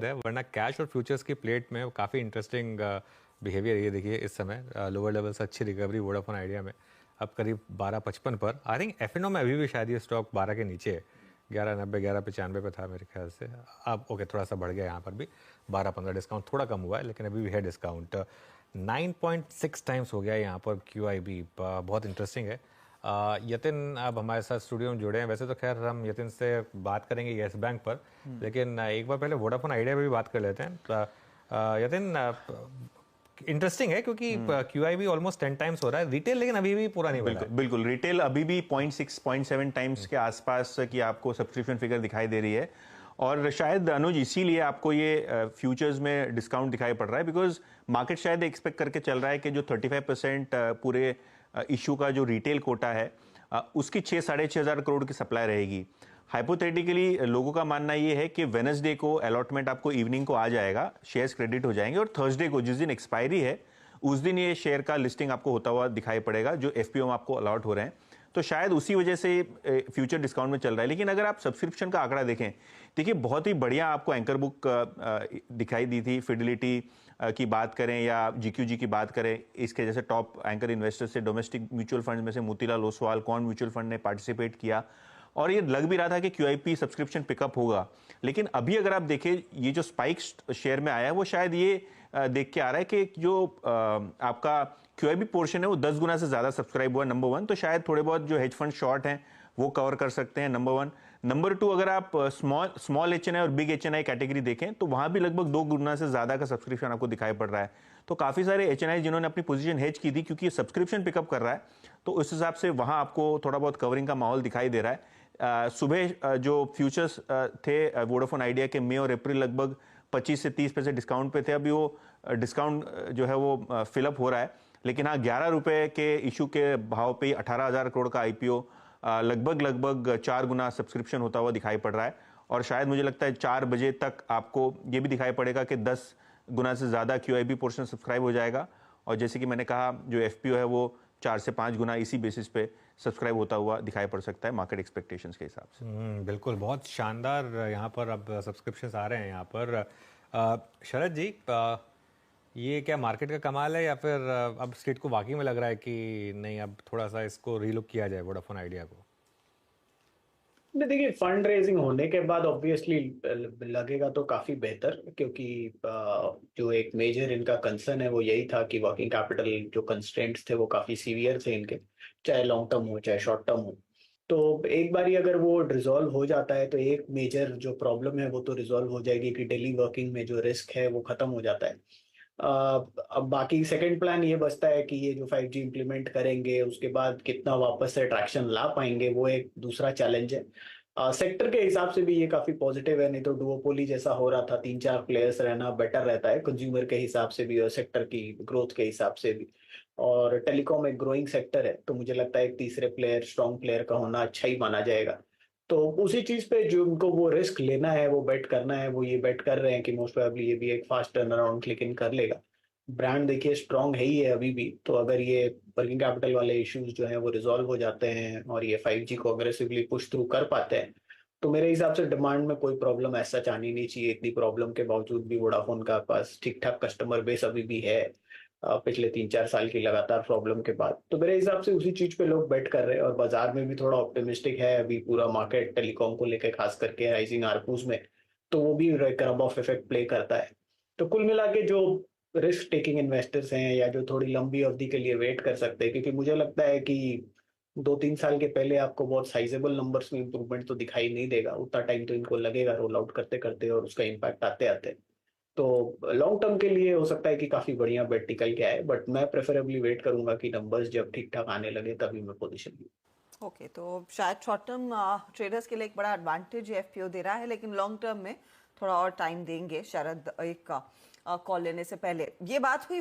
है, वरना कैश और फ्यूचर्स की प्लेट में काफ़ी इंटरेस्टिंग बिहेवियर ये देखिए इस समय लोअर लेवल से अच्छी रिकवरी वोडाफोन आइडिया में अब करीब 12.55 पर। आई थिंक एफएनओ में अभी भी शायद ये स्टॉक 12 के नीचे है, 11.90 11.95 पे था मेरे ख्याल से। अब ओके थोड़ा सा बढ़ गया यहाँ पर भी, 12-15 डिस्काउंट थोड़ा कम हुआ है लेकिन अभी भी है डिस्काउंट। 9.6 टाइम्स हो गया है यहाँ पर QIB, बहुत इंटरेस्टिंग है। यतिन अब हमारे साथ स्टूडियो में जुड़े हैं। वैसे तो खैर हम यतिन से बात करेंगे येस बैंक पर, लेकिन एक बार पहले वोडाफोन आइडिया पे भी बात कर लेते हैं। यतिन, इंटरेस्टिंग है क्योंकि QIB ऑलमोस्ट 10 टाइम्स हो रहा है रिटेल, लेकिन अभी भी पूरा नहीं बढ़ा है। बिल्कुल रिटेल अभी भी 0.6-0.7 टाइम्स के आसपास की आपको सब्सक्रिप्शन फिगर दिखाई दे रही है, और शायद अनुज इसीलिए आपको ये फ्यूचर्स में डिस्काउंट दिखाई पड़ रहा है, बिकॉज मार्केट शायद एक्सपेक्ट करके चल रहा है कि जो 35% पूरे इशू का जो रिटेल कोटा है उसकी 6-6.5 हज़ार करोड़ की सप्लाई रहेगी। हाइपोथेटिकली लोगों का मानना ये है कि वेडनेसडे को अलॉटमेंट आपको इवनिंग को आ जाएगा, शेयर्स क्रेडिट हो जाएंगे, और थर्सडे को जिस दिन एक्सपायरी है उस दिन ये शेयर का लिस्टिंग आपको होता हुआ दिखाई पड़ेगा जो FPO में आपको अलॉट हो रहे हैं। तो शायद उसी वजह से फ्यूचर डिस्काउंट में चल रहा है। लेकिन अगर आप सब्सक्रिप्शन का आंकड़ा देखें, देखिए बहुत ही बढ़िया आपको एंकर बुक दिखाई दी थी। फिडिलिटी की बात करें या GQG की बात करें, इसके जैसे टॉप एंकर इन्वेस्टर्स से डोमेस्टिक म्यूचुअल फंड में से Motilal Oswal corn mutual fund ने पार्टिसिपेट किया, और ये लग भी रहा था कि QIP सब्सक्रिप्शन पिकअप होगा। लेकिन अभी अगर आप देखें, ये जो स्पाइक शेयर में आया है वो शायद ये देख के आ रहा है कि जो आपका QIP पोर्शन है वो 10 गुना से ज्यादा सब्सक्राइब हुआ, नंबर 1। तो शायद थोड़े बहुत जो हेज फंड शॉर्ट हैं वो कवर कर सकते हैं, नंबर 1। नंबर 2, अगर आप स्मॉल HNI और बिग HNI कैटेगरी देखें तो वहां भी लगभग 2 गुना से ज्यादा का सब्सक्रिप्शन आपको दिखाई पड़ रहा है। तो काफी सारे HNI जिन्होंने अपनी पोजीशन हेज की थी, क्योंकि ये सब्सक्रिप्शन पिकअप कर रहा है, तो उस हिसाब से वहां आपको थोड़ा बहुत कवरिंग का माहौल दिखाई दे रहा है। सुबह जो फ्यूचर्स थे वोडाफोन आइडिया के मई और अप्रैल लगभग 25 से 30% डिस्काउंट पे थे। अभी वो डिस्काउंट जो है वो फिलअप हो रहा है, लेकिन हाँ 11 रुपए के इशू के भाव पे 18,000 करोड़ का IPO लगभग 4 गुना सब्सक्रिप्शन होता हुआ दिखाई पड़ रहा है। और शायद मुझे लगता है 4 बजे तक आपको ये भी दिखाई पड़ेगा कि 10 गुना से ज़्यादा QIP पोर्शन सब्सक्राइब हो जाएगा, और जैसे कि मैंने कहा जो FPO है वो 4 से 5 गुना इसी बेसिस पे सब्सक्राइब होता हुआ दिखाई पड़ सकता है मार्केट एक्सपेक्टेशंस के हिसाब से। बिल्कुल, बहुत शानदार यहाँ पर अब सब्सक्रिप्शंस आ रहे हैं यहाँ पर। शरद जी, ये क्या मार्केट का कमाल है या फिर अब स्ट्रीट को वाकई में लग रहा है कि नहीं अब थोड़ा सा इसको रीलुक किया जाए वोडाफोन आइडिया को? देखिए, फंड रेजिंग होने के बाद ऑब्वियसली लगेगा तो काफी बेहतर, क्योंकि जो एक मेजर इनका कंसर्न है वो यही था कि वर्किंग कैपिटल जो कंस्ट्रेंट्स थे वो काफी सीवियर थे इनके, चाहे लॉन्ग टर्म हो चाहे शॉर्ट टर्म हो। तो एक बारी अगर वो रिजॉल्व हो जाता है तो एक मेजर जो प्रॉब्लम है वो तो रिजॉल्व हो जाएगी कि डेली वर्किंग में जो रिस्क है वो खत्म हो जाता है। अब बाकी सेकंड प्लान ये बचता है कि ये जो 5G इम्प्लीमेंट करेंगे उसके बाद कितना वापस से ट्रैक्शन ला पाएंगे, वो एक दूसरा चैलेंज है। सेक्टर के हिसाब से भी ये काफी पॉजिटिव है, नहीं तो डुओपोली जैसा हो रहा था, 3-4 प्लेयर्स रहना बेटर रहता है कंज्यूमर के हिसाब से भी और सेक्टर की ग्रोथ के हिसाब से भी। और टेलीकॉम एक ग्रोइंग सेक्टर है, तो मुझे लगता है एक तीसरे प्लेयर, स्ट्रॉन्ग प्लेयर का होना अच्छा ही माना जाएगा। तो उसी चीज पे जो उनको वो रिस्क लेना है, वो बेट करना है, वो ये बेट कर रहे हैं कि मोस्ट प्रोबेबली ये भी एक फास्ट टर्न अराउंड क्लिक इन कर लेगा। ब्रांड देखिए स्ट्रांग है ही है अभी भी, तो अगर ये वर्किंग कैपिटल वाले इश्यूज जो हैं वो रिजॉल्व हो जाते हैं और ये 5G को अग्रेसिवली पुश थ्रू कर पाते हैं, तो मेरे हिसाब से डिमांड में कोई प्रॉब्लम ऐसा आनी नहीं चाहिए। इतनी प्रॉब्लम के बावजूद भी वोडाफोन का पास ठीक ठाक कस्टमर बेस अभी भी है, पिछले 3-4 साल की लगातार प्रॉब्लम के बाद। तो मेरे हिसाब से उसी चीज पे लोग बेट कर रहे हैं, और बाजार में भी थोड़ा ऑप्टिमिस्टिक है अभी पूरा मार्केट टेलीकॉम को लेकर, खास करके राइजिंग आरपूस में, तो वो भी रब ऑफ इफेक्ट प्ले करता है। तो कुल मिला के जो रिस्क टेकिंग इन्वेस्टर्स हैं या जो थोड़ी लंबी अवधि के लिए वेट कर सकते हैं, क्योंकि मुझे लगता है कि 2-3 साल के पहले आपको बहुत साइजेबल नंबर्स में इंप्रूवमेंट तो दिखाई नहीं देगा, उतना टाइम तो इनको लगेगा रोल आउट करते करते और उसका इम्पैक्ट आते आते। तो लॉन्ग टर्म के लिए हो सकता है कि काफी बढ़िया बेट निकल के आए, बट मैं प्रेफरेबली वेट करूंगा कि नंबर्स जब ठीक ठाक आने लगे तभी मैं पोजीशन लूँ। ओके, तो शायद शॉर्ट टर्म ट्रेडर्स के लिए एक बड़ा एडवांटेज FPO दे रहा है, लेकिन लॉन्ग टर्म में थोड़ा और टाइम देंगे शरद एक कॉल लेने से पहले। ये बात हुई